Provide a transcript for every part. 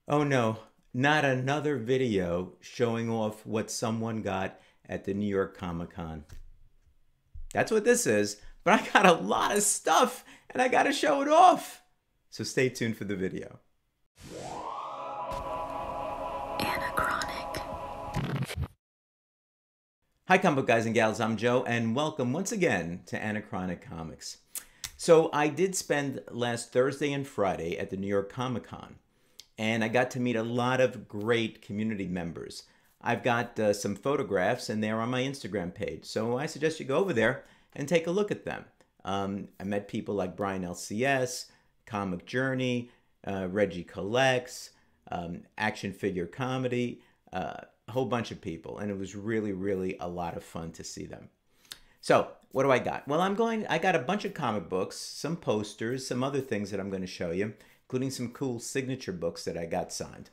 Oh no, not another video showing off what someone got at the New York Comic Con. That's what this is, but I got a lot of stuff and I gotta show it off. So stay tuned for the video. Anachronic. Hi comic book guys and gals, I'm Joe and welcome once again to Anachronic Comics. So I did spend last Thursday and Friday at the New York Comic Con, and I got to meet a lot of great community members. I've got some photographs and they're on my Instagram page, so I suggest you go over there and take a look at them. I met people like Brian LCS, Comic Journey, Reggie Collects, Action Figure Comedy, a whole bunch of people, and it was really a lot of fun to see them. So what do I got? Well, I got a bunch of comic books, some posters, some other things that I'm going to show you, including some cool signature books that I got signed.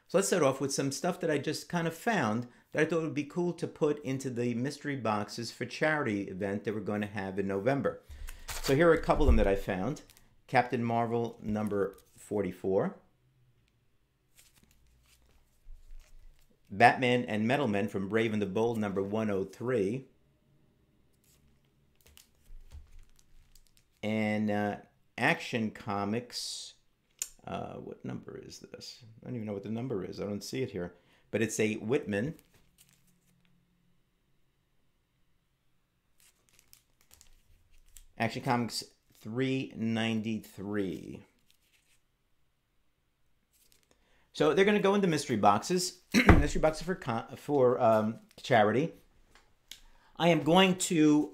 So let's start off with some stuff that I just kind of found that I thought would be cool to put into the mystery boxes for charity event that we're going to have in November. So here are a couple of them that I found. Captain Marvel number 44. Batman and Metal Men from Brave and the Bold number 103. And Action Comics, what number is this? I don't even know what the number is. I don't see it here. But it's a Whitman. Action Comics 393. So they're going to go into mystery boxes. Mystery boxes for charity. I am going to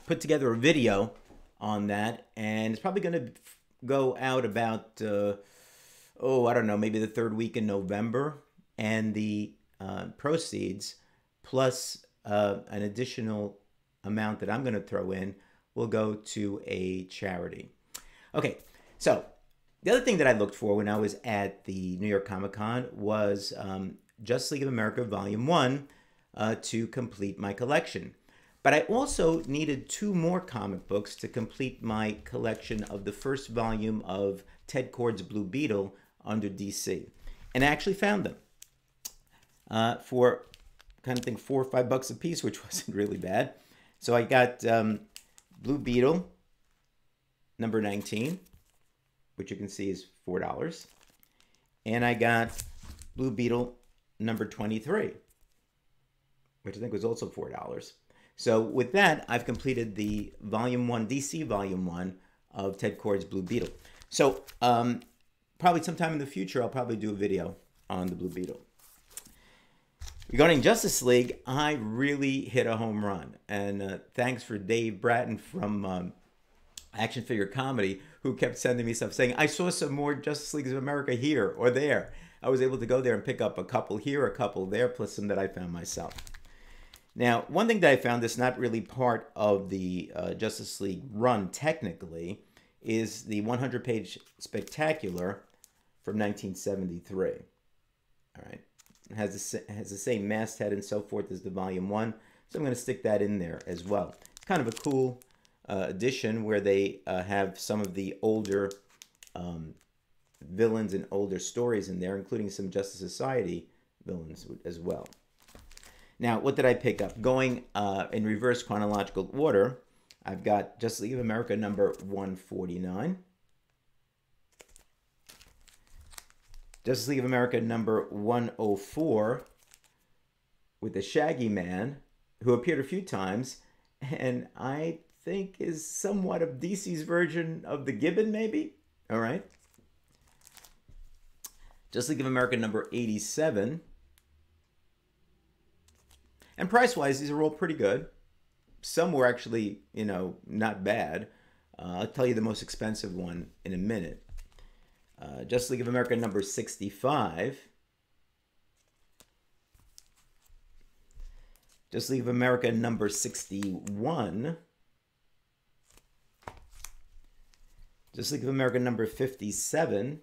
put together a video on that, and it's probably going to go out about, I don't know, maybe the third week in November, and the proceeds plus an additional amount that I'm going to throw in will go to a charity. Okay, so the other thing that I looked for when I was at the New York Comic Con was Justice League of America Volume 1 to complete my collection. But I also needed two more comic books to complete my collection of the first volume of Ted Kord's Blue Beetle under DC. And I actually found them for kind of think $4 or $5 a piece, which wasn't really bad. So I got Blue Beetle number 19, which you can see is $4. And I got Blue Beetle number 23, which I think was also $4. So with that, I've completed the Volume 1, DC Volume 1 of Ted Kord's Blue Beetle. So probably sometime in the future, I'll probably do a video on the Blue Beetle. Regarding Justice League, I really hit a home run. And thanks for Dave Bratton from Action Figure Comedy, who kept sending me stuff saying, I saw some more Justice Leagues of America here or there. I was able to go there and pick up a couple here, a couple there, plus some that I found myself. Now, one thing that I found that's not really part of the Justice League run technically is the 100-page spectacular from 1973. All right, it has the same masthead and so forth as the Volume 1, so I'm going to stick that in there as well. It's kind of a cool edition where they have some of the older villains and older stories in there, including some Justice Society villains as well. Now, what did I pick up? Going in reverse chronological order, I've got Justice League of America number 149. Justice League of America number 104 with the Shaggy Man, who appeared a few times, and I think is somewhat of DC's version of the Gibbon, maybe? All right. Justice League of America number 87. And price-wise, these are all pretty good. Some were actually, not bad. I'll tell you the most expensive one in a minute. Justice League of America number 65. Justice League of America number 61. Justice League of America number 57.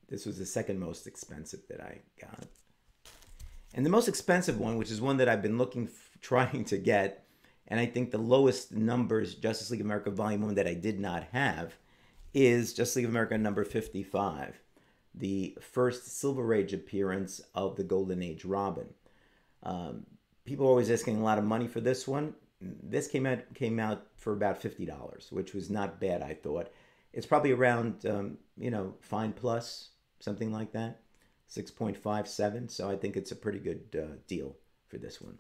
This was the second most expensive that I got. And the most expensive one, which is one that I've been trying to get, and I think the lowest numbers Justice League of America Volume 1 that I did not have, is Justice League of America number 55, the first Silver Age appearance of the Golden Age Robin. People are always asking a lot of money for this one. This came out for about $50, which was not bad, I thought. It's probably around, Fine Plus, something like that, 6.57. So I think it's a pretty good deal for this one.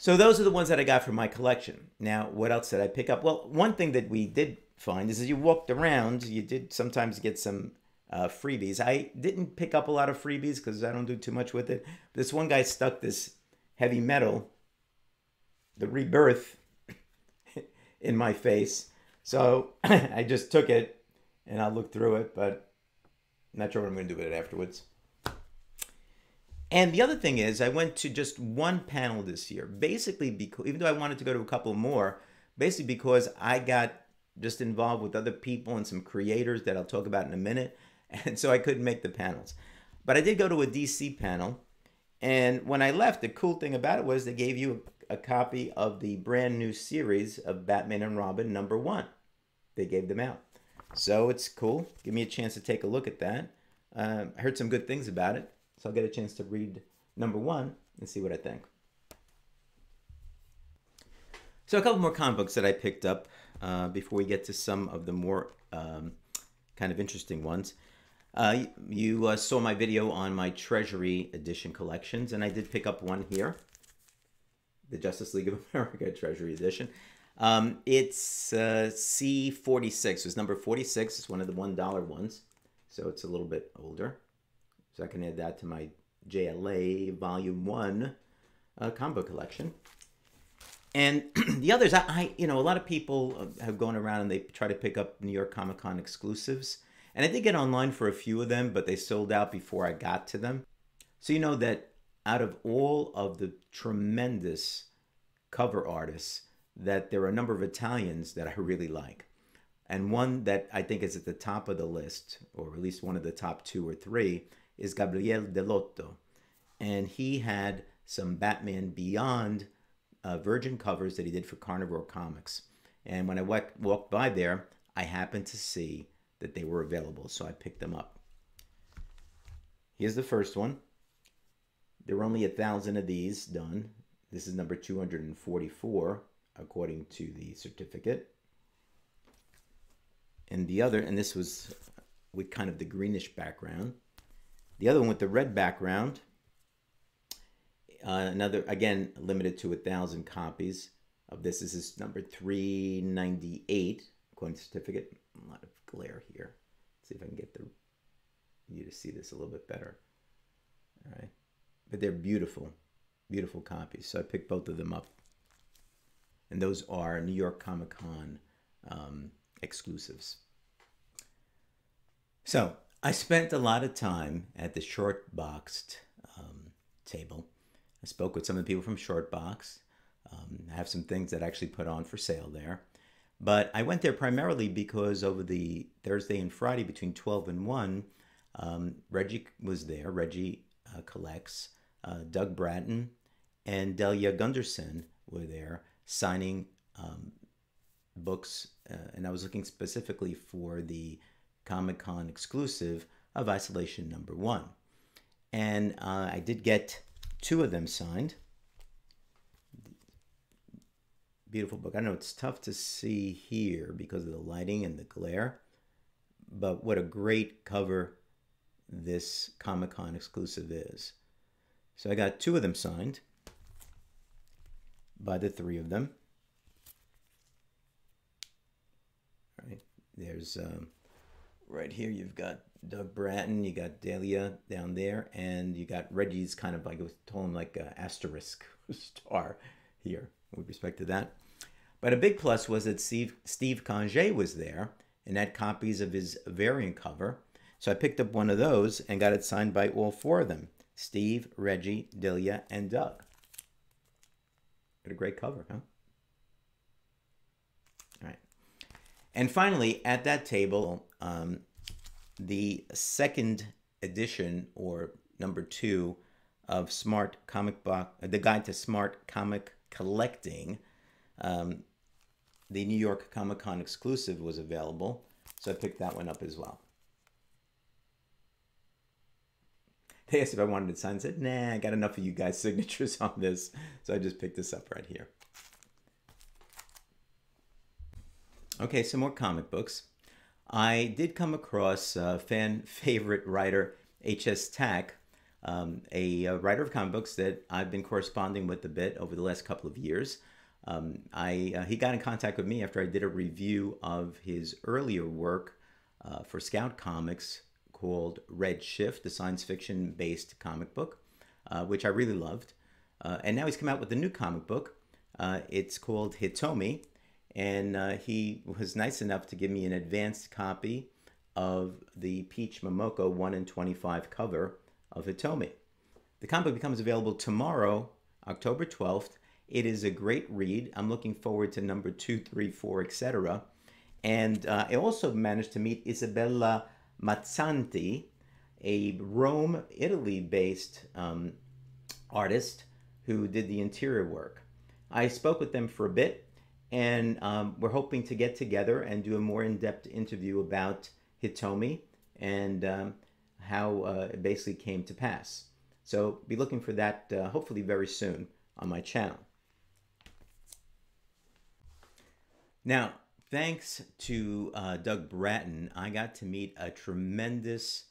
So those are the ones that I got from my collection. Now, what else did I pick up? Well, one thing that we did find is as you walked around, you did sometimes get some freebies. I didn't pick up a lot of freebies because I don't do too much with it. This one guy stuck this heavy metal, the Rebirth, in my face. So I just took it and I'll look through it, but I'm not sure what I'm going to do with it afterwards. And the other thing is I went to just one panel this year, basically because, even though I wanted to go to a couple more, basically because I got just involved with other people and some creators that I'll talk about in a minute. And so I couldn't make the panels. But I did go to a DC panel. And when I left, the cool thing about it was they gave you a copy of the brand new series of Batman and Robin #1. They gave them out. So it's cool. Give me a chance to take a look at that. I heard some good things about it. So I'll get a chance to read #1 and see what I think. So a couple more comic books that I picked up before we get to some of the more kind of interesting ones. You saw my video on my Treasury Edition collections, and I did pick up one here, the Justice League of America Treasury Edition. It's C46. It's number 46. It's one of the $1 ones, so it's a little bit older. So I can add that to my JLA Volume 1 combo collection. And the others, a lot of people have gone around and they try to pick up New York Comicon exclusives. And I did get online for a few of them, but they sold out before I got to them. So you know that out of all of the tremendous cover artists, that there are a number of Italians that I really like. And one that I think is at the top of the list, or at least one of the top 2 or 3, is Gabriele Dell'Otto. And he had some Batman Beyond Virgin covers that he did for Carnivore Comics. And when I walked by there, I happened to see that they were available, so I picked them up. Here's the first one. There were only 1,000 of these done. This is number 244, according to the certificate. And the other, and this was with kind of the greenish background. The other one with the red background, another, again, limited to 1,000 copies of this. This is number 398, according to the certificate. A lot of glare here. Let's see if I can get you to see this a little bit better. All right. But they're beautiful, beautiful copies. So I picked both of them up. And those are New York Comicon exclusives. So I spent a lot of time at the Short Boxed table. I spoke with some of the people from Short Box. I have some things that I actually put on for sale there. But I went there primarily because over the Thursday and Friday between 12 and 1, Reggie was there. Reggie collects. Doug Bratton and Delia Gunderson were there signing books. And I was looking specifically for the Comic-Con exclusive of Isolation #1. And I did get 2 of them signed. Beautiful book. I know it's tough to see here because of the lighting and the glare, but what a great cover this Comic-Con exclusive is. So I got 2 of them signed by the 3 of them. All right, there's right here you've got Doug Bratton, you got Delia down there, and you got Reggie's kind of like, I was told him like an asterisk star here with respect to that. But a big plus was that Steve Conge was there and had copies of his variant cover. So I picked up one of those and got it signed by all 4 of them. Steve, Reggie, Delia, and Doug. What a great cover, huh? All right. And finally, at that table, the second edition, or #2, of Smart Comic Box, the Guide to Smart Comic Collecting, the New York Comic Con exclusive was available, so I picked that one up as well. They asked if I wanted to sign. I said, nah, I got enough of you guys' signatures on this. So I just picked this up right here. Okay, some more comic books. I did come across fan favorite writer H.S. Tack, a writer of comic books that I've been corresponding with a bit over the last couple of years. He got in contact with me after I did a review of his earlier work for Scout Comics called Red Shift, a science fiction based comic book, which I really loved. And now he's come out with a new comic book. It's called Hitomi, and he was nice enough to give me an advanced copy of the Peach Momoko 1 in 25 cover of Hitomi. The comic book becomes available tomorrow, October 12th. It is a great read. I'm looking forward to number 2, 3, 4, etc. And I also managed to meet Isabella Mazzanti, a Rome, Italy-based artist who did the interior work. I spoke with them for a bit, and we're hoping to get together and do a more in-depth interview about Hitomi and how it basically came to pass. So be looking for that hopefully very soon on my channel. Now, thanks to Doug Bratton, I got to meet a tremendous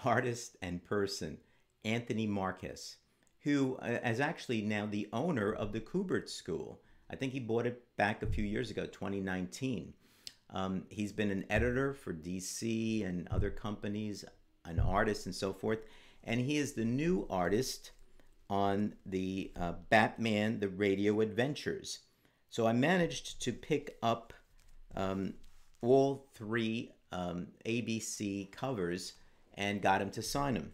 artist and person, Anthony Marquez, who is actually now the owner of the Kubert School. I think he bought it back a few years ago, 2019. He's been an editor for DC and other companies, an artist and so forth, and he is the new artist on the Batman, the Radio Adventures. So I managed to pick up all 3 ABC covers and got him to sign them.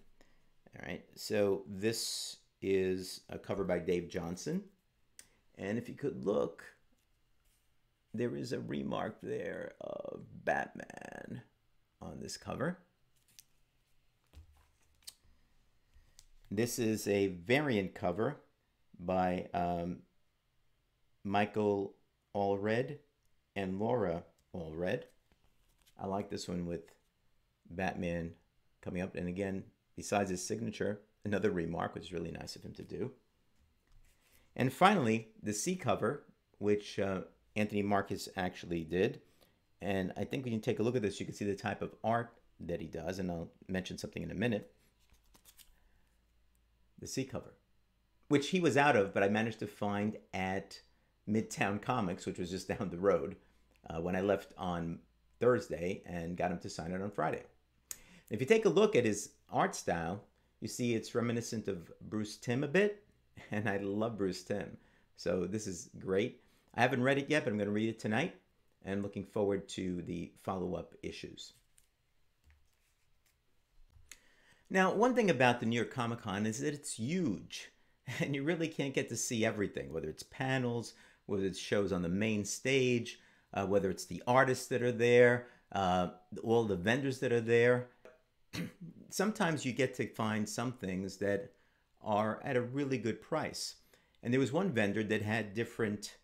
All right, so this is a cover by Dave Johnson. And if you could look, there is a remark there of Batman on this cover. This is a variant cover by Michael Allred and Laura Allred. I like this one with Batman coming up. And again, besides his signature, another remark, which is really nice of him to do. And finally, the C cover, which Anthony Marquez actually did. And I think when you take a look at this, you can see the type of art that he does. And I'll mention something in a minute. The C cover, which he was out of, but I managed to find at Midtown Comics, which was just down the road, when I left on Thursday and got him to sign it on Friday. If you take a look at his art style, you see it's reminiscent of Bruce Timm a bit, and I love Bruce Timm. So this is great. I haven't read it yet, but I'm going to read it tonight, and looking forward to the follow-up issues. Now, one thing about the New York Comicon is that it's huge, and you really can't get to see everything, whether it's panels, whether it's shows on the main stage, whether it's the artists that are there, all the vendors that are there. Sometimes you get to find some things that are at a really good price. And there was one vendor that had different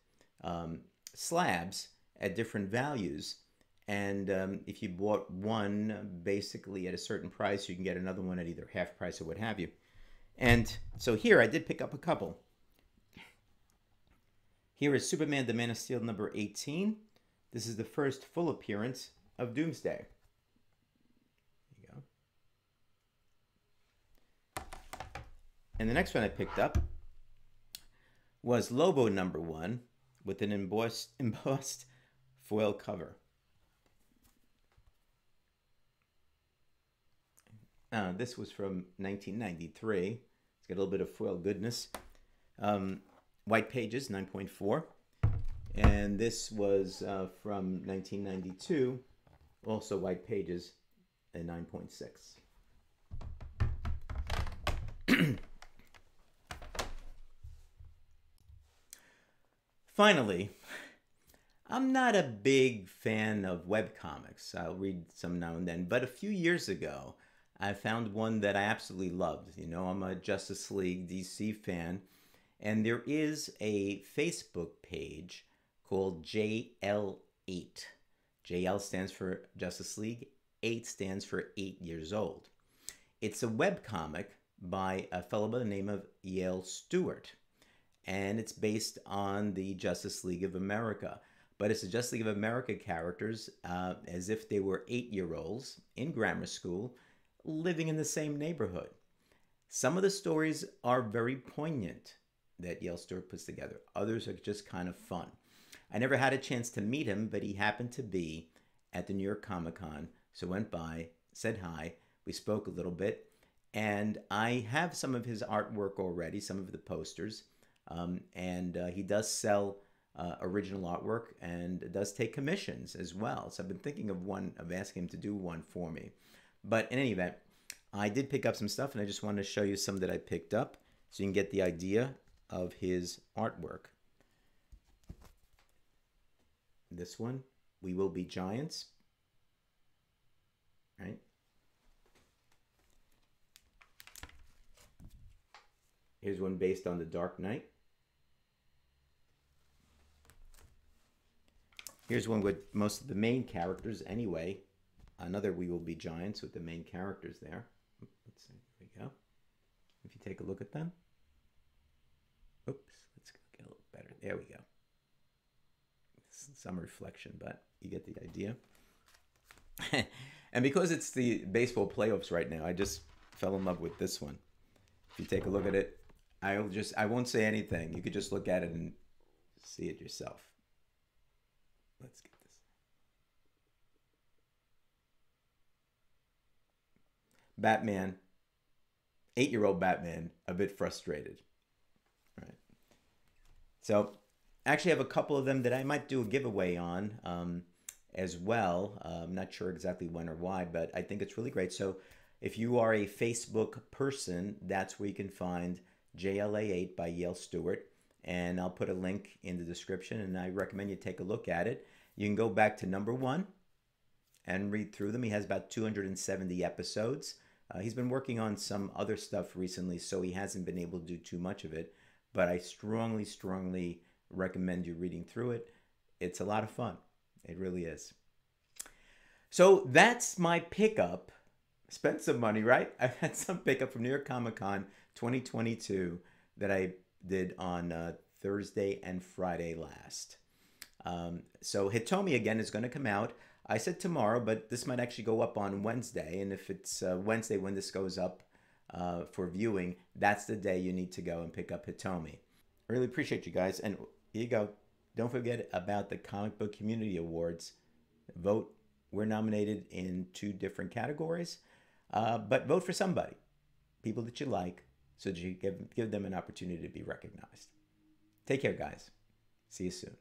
slabs at different values. And if you bought one basically at a certain price, you can get another one at either half price or what have you. And so here I did pick up a couple. Here is Superman the Man of Steel number 18. This is the first full appearance of Doomsday. There you go. And the next one I picked up was Lobo number 1 with an embossed foil cover. This was from 1993. It's got a little bit of foil goodness. White pages, 9.4. And this was from 1992. Also white pages at 9.6. Finally, I'm not a big fan of webcomics. I'll read some now and then. But a few years ago, I found one that I absolutely loved. You know, I'm a Justice League DC fan. And there is a Facebook page called JL8. JL stands for Justice League. 8 stands for 8 years old. It's a webcomic by a fellow by the name of Yale Stewart. And it's based on the Justice League of America. But it's the Justice League of America characters as if they were 8-year-olds in grammar school living in the same neighborhood. Some of the stories are very poignant that Yale Stewart puts together. Others are just kind of fun. I never had a chance to meet him, but he happened to be at the New York Comicon. So went by, said hi, we spoke a little bit, and I have some of his artwork already, some of the posters, and he does sell original artwork and does take commissions as well. So I've been thinking of asking him to do one for me. But in any event, I did pick up some stuff, and I just wanted to show you some that I picked up so you can get the idea of his artwork. This one, We Will Be Giants, right? Here's one based on The Dark Knight. Here's one with most of the main characters anyway. Another We Will Be Giants with the main characters there. Let's see, there we go. If you take a look at them. Oops, let's get a little better. There we go. Some reflection, but you get the idea. And because it's the baseball playoffs right now, I just fell in love with this one. If you take a look at it, I won't say anything. You could just look at it and see it yourself. Let's get this. Batman, 8-year-old Batman, a bit frustrated. Right. So I actually have a couple of them that I might do a giveaway on as well. I'm not sure exactly when or why, but I think it's really great. So if you are a Facebook person, that's where you can find JLA8 by Yale Stewart. And I'll put a link in the description, and I recommend you take a look at it. You can go back to #1 and read through them. He has about 270 episodes. He's been working on some other stuff recently, so he hasn't been able to do too much of it. But I strongly, strongly recommend you reading through it. It's a lot of fun. It really is. So that's my pickup. Spent some money, right? I had some pickup from New York Comic Con 2022 that I did on Thursday and Friday last. So Hitomi again is going to come out. I said tomorrow, but this might actually go up on Wednesday. And if it's Wednesday when this goes up for viewing, that's the day you need to go and pick up Hitomi. I really appreciate you guys. And here you go. Don't forget about the Comic Book Community Awards. Vote. We're nominated in 2 different categories. But vote for somebody. People that you like, so that you give them an opportunity to be recognized. Take care, guys. See you soon.